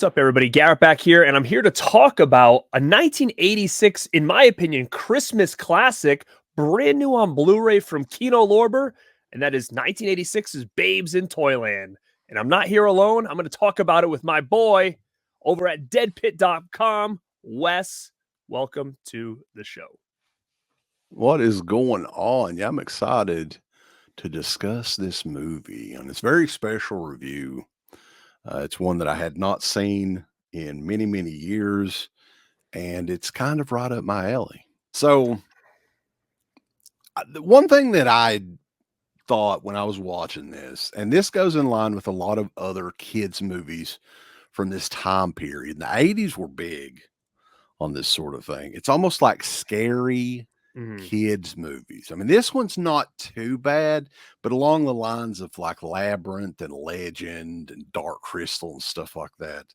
What's up, everybody? Garrett back here, and I'm here to talk about a 1986, in my opinion, Christmas classic, brand new on Blu-ray from Kino Lorber, and that is 1986's Babes in Toyland. And I'm not here alone. I'm going to talk about it with my boy over at deadpit.com, Wes. Welcome to the show. What is going on? Yeah, I'm excited to discuss this movie on this very special review. It's one that I had not seen in many, many years, and it's kind of right up my alley. So, the one thing that I thought when I was watching this, and this goes in line with a lot of other kids' movies from this time period. The 80s were big on this sort of thing. It's almost like scary kids movies. I mean, this one's not too bad, but along the lines of like Labyrinth and Legend and Dark Crystal and stuff like that,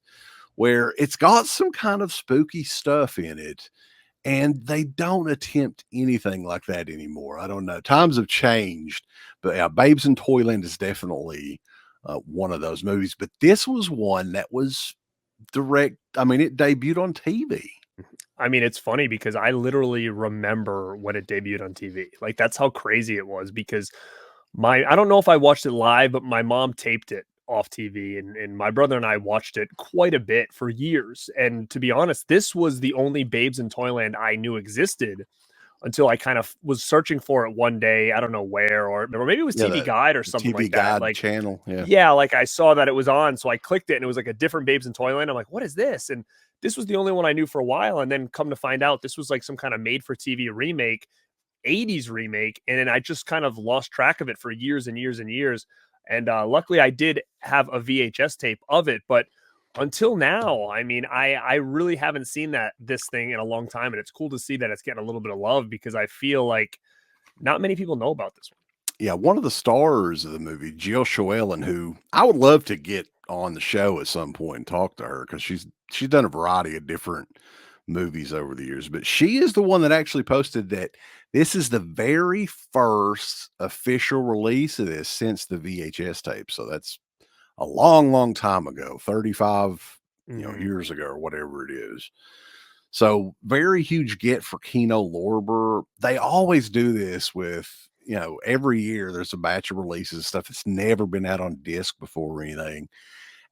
where it's got some kind of spooky stuff in it, and they don't attempt anything like that anymore. I don't know. Times have changed, but yeah, Babes in Toyland is definitely one of those movies. But this was one that was direct. I mean, it debuted on TV. I mean, it's funny because I literally remember when it debuted on TV. Like, that's how crazy it was, because I don't know if I watched it live, but my mom taped it off TV, and my brother and I watched it quite a bit for years. And to be honest, this was the only Babes in Toyland I knew existed until I kind of was searching for it one day. I don't know where, or maybe it was TV Guide or something TV like Guide that. Like channel. Yeah, like I saw that it was on, so I clicked it, and it was like a different Babes in Toyland. I'm like, what is this? And this was the only one I knew for a while. And then come to find out, this was like some kind of made-for-TV remake, 80s remake. And then I just kind of lost track of it for years and years and years. And luckily, I did have a VHS tape of it. But until now, I mean, I really haven't seen this thing in a long time. And it's cool to see that it's getting a little bit of love, because I feel like not many people know about this one. Yeah, one of the stars of the movie, Jill Schoelen, who I would love to get on the show at some point and talk to her, because she's done a variety of different movies over the years. But she is the one that actually posted that this is the very first official release of this since the VHS tape. So that's a long, long time ago, 35 years ago or whatever it is. So very huge get for Kino Lorber. They always do this with, every year there's a batch of releases, stuff that's never been out on disc before or anything.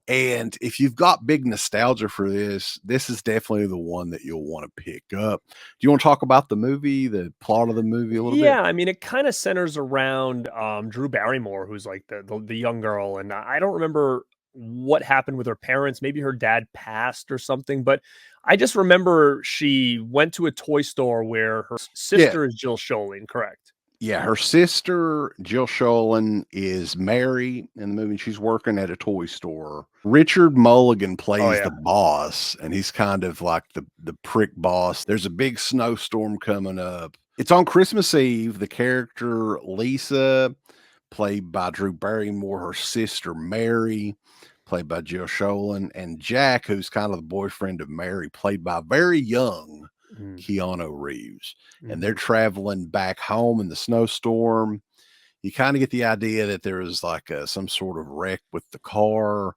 And if you've got big nostalgia for this, this is definitely the one that you'll want to pick up. Do you want to talk about the movie, the plot of the movie a little bit? Yeah, I mean, it kind of centers around Drew Barrymore, who's like the young girl. And I don't remember what happened with her parents. Maybe her dad passed or something. But I just remember she went to a toy store where her sister is Jill Schoelen, correct? Yeah, her sister, Jill Schoelen, is Mary in the movie. She's working at a toy store. Richard Mulligan plays the boss, and he's kind of like the prick boss. There's a big snowstorm coming up. It's on Christmas Eve. The character Lisa, played by Drew Barrymore, her sister Mary, played by Jill Schoelen, and Jack, who's kind of the boyfriend of Mary, played by very young Keanu Reeves. And they're traveling back home in the snowstorm. You kind of get the idea that there is like some sort of wreck with the car.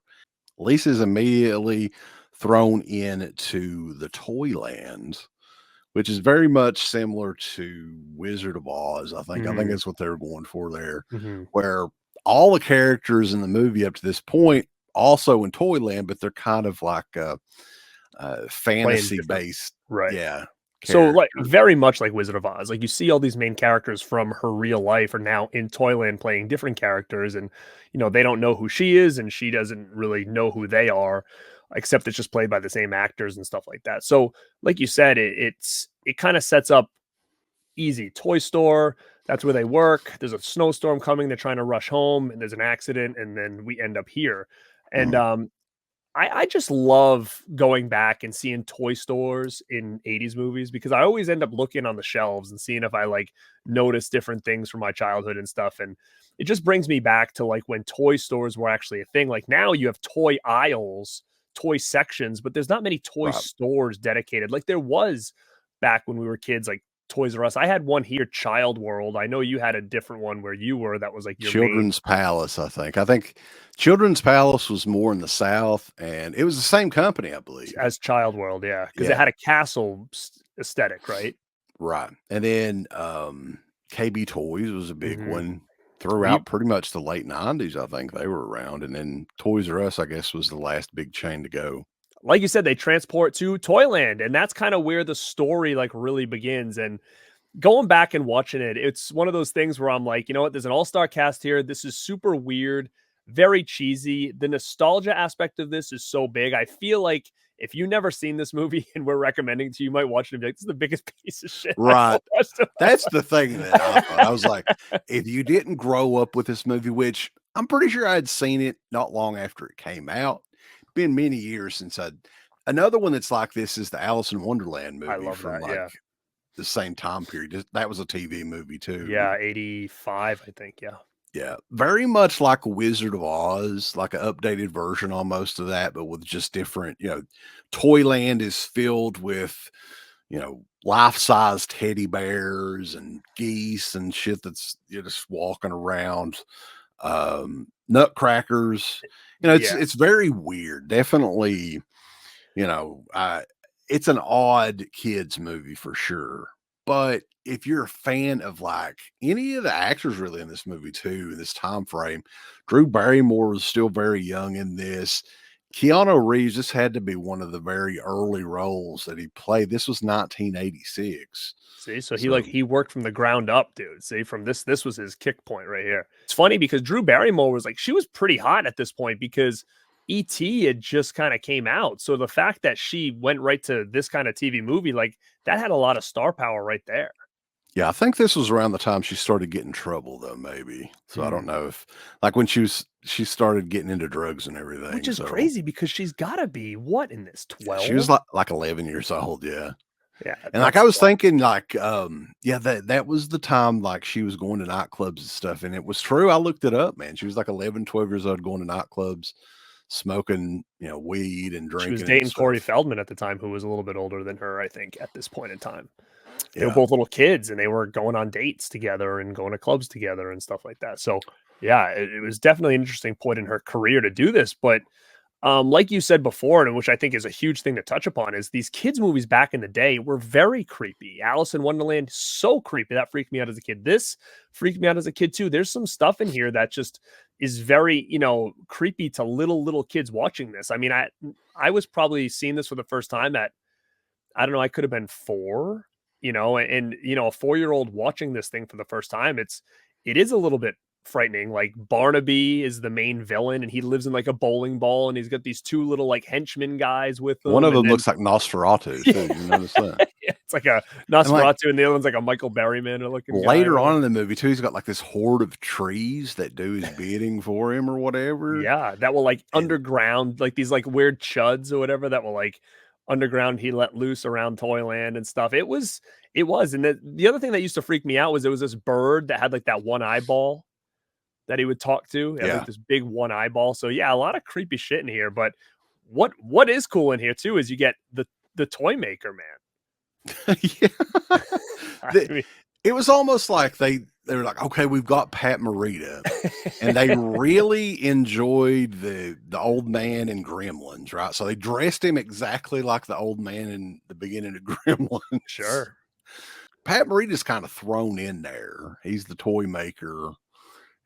Lisa's immediately thrown into the Toyland, which is very much similar to Wizard of Oz. I think that's what they're going for there, where all the characters in the movie up to this point also in Toyland, but they're kind of like fantasy based, right? Yeah. So like very much like Wizard of Oz, like you see all these main characters from her real life are now in Toyland playing different characters, and they don't know who she is, and she doesn't really know who they are, except it's just played by the same actors and stuff like that. So like you said, it kind of sets up easy. Toy store, that's where they work. There's a snowstorm coming, they're trying to rush home, and there's an accident, and then we end up here. And I just love going back and seeing toy stores in 80s movies, because I always end up looking on the shelves and seeing if I like notice different things from my childhood and stuff. And it just brings me back to like when toy stores were actually a thing. Like now you have toy aisles, toy sections, but there's not many toy stores dedicated like there was back when we were kids, like Toys R Us. I had one here, Child World. I know you had a different one where you were. That was like your main Children's Palace, I think. I think Children's Palace was more in the South, and it was the same company, I believe. as Child World, yeah, because it Yeah, had a castle aesthetic, right? right. And then KB Toys was a big Mhm. one Were you throughout pretty much the late 90s, I think they were around. And then Toys R Us, I guess, was the last big chain to go. like you said, they transport to Toyland, and that's kind of where the story like really begins. And going back and watching it, it's one of those things where I'm like, you know what? There's an all-star cast here. This is super weird, very cheesy. The nostalgia aspect of this is so big. I feel like if you never seen this movie and we're recommending it to you, you might watch it and be like, this is the biggest piece of shit I've ever Right. watched in my That's the thing that I thought. I was like, life." if you didn't grow up with this movie, which I'm pretty sure I'd seen it not long after it came out, been many years since I'd. Another one that's like this is the Alice in Wonderland I movie love from that. like Yeah. the same time period. That was a TV movie too. Yeah. 85, I think. Yeah. Yeah, very much like a Wizard of Oz, like an updated version almost of that, but with just different, Toyland is filled with, life-size teddy bears and geese and shit that's just walking around. Nutcrackers. It's Yeah. it's very weird. Definitely, you know, I it's an odd kids movie for sure. But if you're a fan of like any of the actors really in this movie too, in this time frame, Drew Barrymore was still very young in this. Keanu Reeves, this had to be one of the very early roles that he played. This was 1986. See, so So he worked from the ground up, dude. See, from this was his kick point right here. It's funny because Drew Barrymore was like she was pretty hot at this point because E.T. had just kind of came out. So the fact that she went right to this kind of TV movie, like that had a lot of star power right there. yeah, I think this was around the time she started getting in trouble though, maybe. So I don't Hmm. know if like when she started getting into drugs and Which everything. is So crazy because she's got to be what in this yeah, she was 12? like 11 years old, yeah. Yeah, And like I that's was wild. thinking like yeah, that was the time like she was going to nightclubs and stuff, and it was true. I looked it up, man. She was like 11, 12 years old going to nightclubs, smoking, weed and She was drinking and dating Corey stuff. Feldman at the time, who was a little bit older than her, I think, at this point in time. They were Yeah. both little kids and they were going on dates together and going to clubs together and stuff like that. So, yeah, it was definitely an interesting point in her career to do this. But like you said before, and which I think is a huge thing to touch upon, is these kids' movies back in the day were very creepy. Alice in Wonderland, so creepy. That freaked me out as a kid. This freaked me out as a kid too. There's some stuff in here that just is very, creepy to little kids watching this. I mean, I was probably seeing this for the first time at I don't know, I could have been 4, and a 4-year-old watching this thing for the first time, it is a little bit frightening. Like Barnaby is the main villain and he lives in like a bowling ball and he's got these 2 little like henchmen guys with One him of and them then looks like Nosferatu yeah, too. You notice that? it's like a And like Nosferatu and the other one's like a Michael Berryman looking guy or later on whatever. in the movie too, he's got like this horde of trees that do his bidding for him or whatever. Yeah, that will like And underground, like these like weird chuds or whatever that will like underground he let loose around Toyland and stuff. It was. And the other thing that used to freak me out was there was this bird that had like that one eyeball that he would talk to. It had like yeah. this big one eyeball. So yeah, a lot of creepy shit in here. But what is cool in here too is you get the toy maker, Yeah. man. The I mean, it was almost like they were like, "Okay, we've got Pat Morita," and they really enjoyed the old man in Gremlins, right? So they dressed him exactly like the old man in the beginning of Gremlins. sure. Pat Morita's kind of thrown in there. He's the toy maker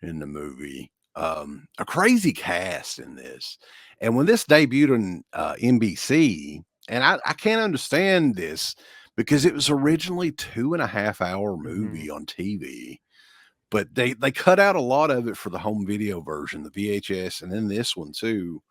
in the movie. A crazy cast in this. And when this debuted on NBC, and I can't understand this because it was originally 2.5 hour Mhm. movie on TV, but they cut out a lot of it for the home video version, the VHS, and then this one too,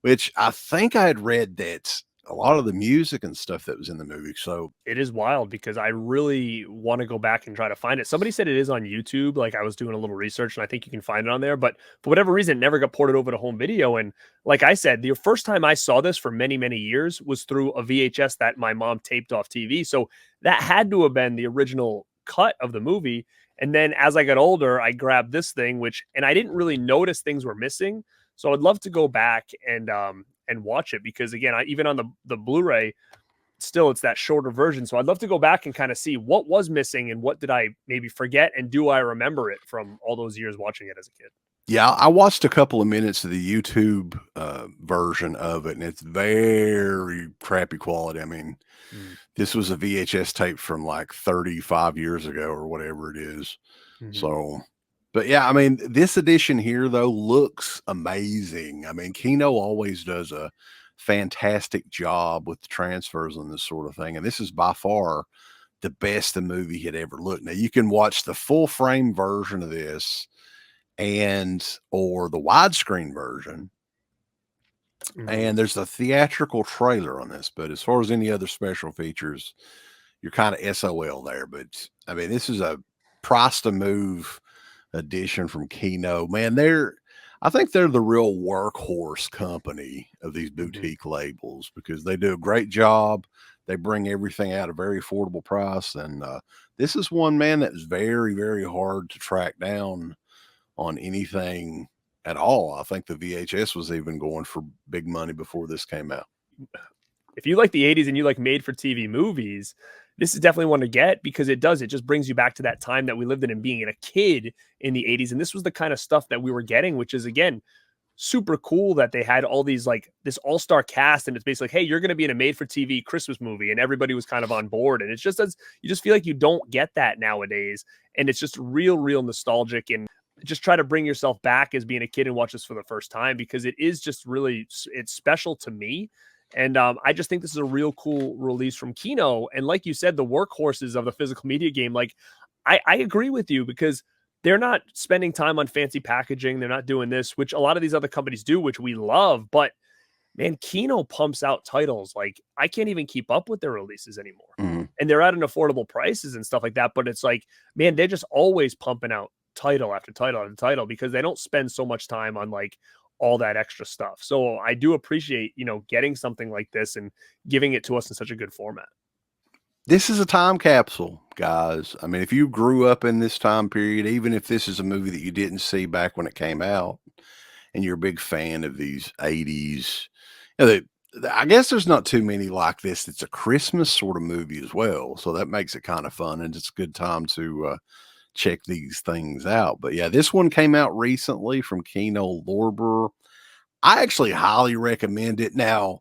which I think I had read that a lot of the music and stuff that was in the movie. So It is wild because I really want to go back and try to find it. Somebody said it is on YouTube. Like I was doing a little research and I think you can find it on there. But for whatever reason, it never got ported over to home video. And like I said, the first time I saw this for many, many years was through a VHS that my mom taped off TV. So that had to have been the original cut of the movie. And then as I got older, I grabbed this thing, and I didn't really notice things were missing. So I'd love to go back and watch it because again, even on the Blu-ray, still it's that shorter version. So I'd love to go back and kind of see what was missing and what did I maybe forget, and do I remember it from all those years watching it as a kid. Yeah, I watched a couple of minutes of the YouTube version of it, and it's very crappy quality. I mean, Mm, this was a VHS tape from like 35 years ago or whatever it is. mhm, So, but yeah, I mean, this edition here though looks amazing. I mean, Kino always does a fantastic job with the transfers and this sort of thing, and this is by far the best the movie had ever looked. Now you can watch the full frame version of this and or the widescreen version, mhm. and there's a theatrical trailer on this, but as far as any other special features, you're kind of SOL there. But I mean, this is a price to move edition from Kino. Man, I think they're the real workhorse company of these Mhm. boutique labels because they do a great job. They bring everything at a very affordable price. And this is one, man, that is very, very hard to track down on anything at all. I think the VHS was even going for big money before this came out. If you like the 80s and you like made for TV movies, this is definitely one to get because it just brings you back to that time that we lived in and being a kid in the 80s. And this was the kind of stuff that we were getting, which is again super cool that they had all these like this all-star cast, and it's basically like, hey, you're going to be in a made for TV Christmas movie, and everybody was kind of on board. And it's just as you just feel like you don't get that nowadays, and it's just real nostalgic, and just try to bring yourself back as being a kid and watch this for the first time because it is just really it's special to me. And I just think this is a real cool release from Kino. And like you said, the workhorses of the physical media game, like I agree with you because they're not spending time on fancy packaging. They're not doing this, which a lot of these other companies do, which we love. But man, Kino pumps out titles like I can't even keep up with their releases anymore. Mhm. And they're at an affordable prices and stuff like that. But it's like, man, they're just always pumping out title after title after title because they don't spend so much time on like all that extra stuff. So I do appreciate, getting something like this and giving it to us in such a good format. This is a time capsule, guys. I mean, if you grew up in this time period, even if this is a movie that you didn't see back when it came out, and you're a big fan of these 80s, I guess there's not too many like this. It's a Christmas sort of movie as well. So that makes it kind of fun. And it's a good time to check these things out. But yeah, this one came out recently from Kino Lorber. I actually highly recommend it. Now,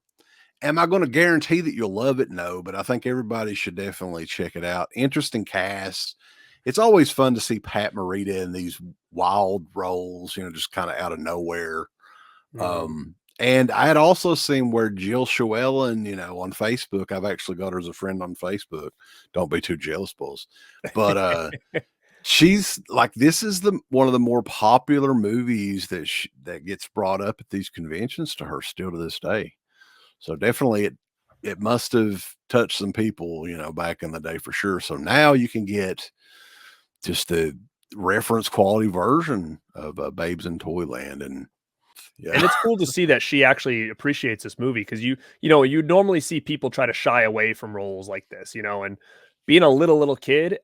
am I going to guarantee that you'll love it? No, but I think everybody should definitely check it out. Interesting cast. It's always fun to see Pat Morita in these wild roles, just kind of out of nowhere. Mhm. And I had also seen where Jill Schwellen, on Facebook, I've actually got her as a friend on Facebook. Don't be too jealous, Bulls. But she's like, this is the one of the more popular movies that gets brought up at these conventions to her still to this day. So definitely it must have touched some people, back in the day for sure. So now you can get just the reference quality version of Babes in Toyland, and yeah. And it's cool to see that she actually appreciates this movie because you normally see people try to shy away from roles like this, and being a little kid,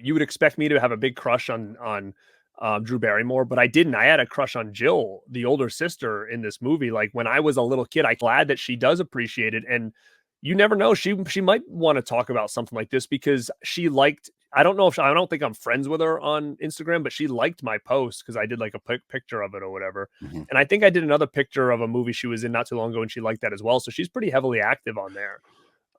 you would expect me to have a big crush on Drew Barrymore, but I didn't. I had a crush on Jill, the older sister in this movie. Like when I was a little kid, I'm glad that she does appreciate it. And you never know, she might want to talk about something like this because she liked. I don't know if I don't think I'm friends with her on Instagram, but she liked my post because I did like a picture of it or whatever. Mhm. And I think I did another picture of a movie she was in not too long ago, and she liked that as well. So she's pretty heavily active on there.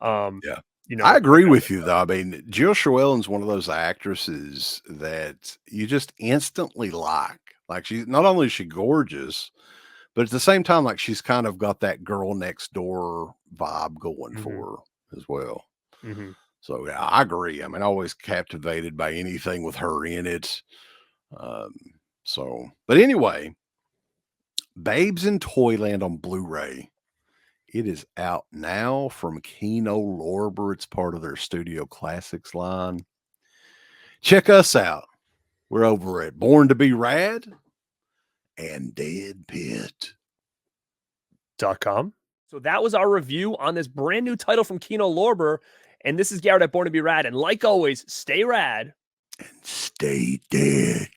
Um, Yeah. I with agree that with you though. I mean, Jill Schwellen's one of those actresses that you just instantly like. Like she not only is she gorgeous, but at the same time, like she's kind of got that girl next door vibe going hmm for her as well. hmm So yeah, I agree. I mean, always captivated by anything with her in it. Um, but anyway, Babes in Toyland on Blu-ray. It is out now from Kino Lorber. It's part of their Studio Classics line. Check us out. We're over at Born to Be Rad and Dead Pit. .com. So that was our review on this brand new title from Kino Lorber. And this is Garrett at Born to Be Rad. And like always, stay rad. And stay dead.